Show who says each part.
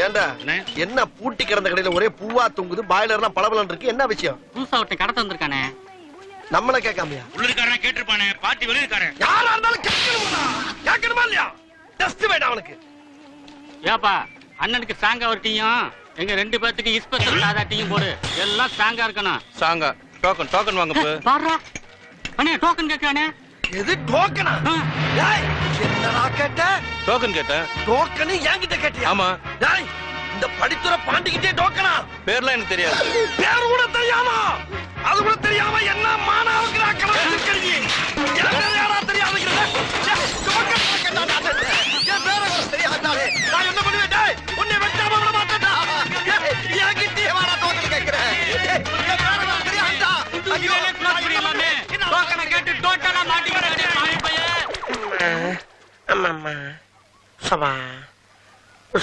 Speaker 1: ஏண்டா என்ன பூட்டி கிடந்த கடையில ஒரே பூவா தொங்குது, பாய்லர்லாம் பளபளன்னு இருக்கு, என்ன விஷயம்?
Speaker 2: புதுசா ஒருத்தன் கடத்த வந்திருக்கானே.
Speaker 1: நம்மள கேட்காமையா?
Speaker 3: உள்ளிருக்காரன் கேட்டிருப்பானே, பாட்டி வெளியிருக்காரன்.
Speaker 1: யாரா இருந்தாலும் கேட்கணுமா இல்லையா? டஸ்ட் வேடா அவனுக்கு.
Speaker 2: ஏப்பா அண்ணனுக்கு சாங்கா ஒரு டீயும், எங்க 2 பேத்துக்கு இஸ்பெஷல் சாதா டீயும் போடு. எல்லாம் சாங்கா இருக்கணும்.
Speaker 3: சாங்கா டோக்கன் வாங்க போ.
Speaker 2: பாருடா அண்ணே டோக்கன் கேட்கானே.
Speaker 1: எது டோக்கனா? டேய் என்னடா கேட்ட?
Speaker 3: டோக்கன் கேட்டேன்.
Speaker 1: டோக்கன் என்கிட்ட கேட்டியா?
Speaker 3: ஆமா.
Speaker 1: டேய் இந்த படித்துற பாண்டிக்கிட்டே டோக்கனா?
Speaker 3: பேர்லாம் எனக்கு தெரியாது.
Speaker 1: பேர் கூட தெரியாம, அது கூட தெரியாம என்ன மானாவுக்கு நான் கலந்து கறி. எனக்கு யாரா தெரியாதுங்கற? டோக்கன் கேட்டாடா. என் பேர கூட தெரியாதாலே. நான் என்ன பண்ணுவேன்? டேய் உன்னை வெட்டாம விட மாட்டேன்டா. என்கிட்டே வாடா டோக்கன் கேக்குறேன். என் பேர கூட தெரியாதா? ஐயோ க்ளோஸ் பண்ணிடலாமே. டோக்கனை கேட்டு டோட்டலா மாட்டிக்கிட்டே பாவி பையன். அம்மா சபா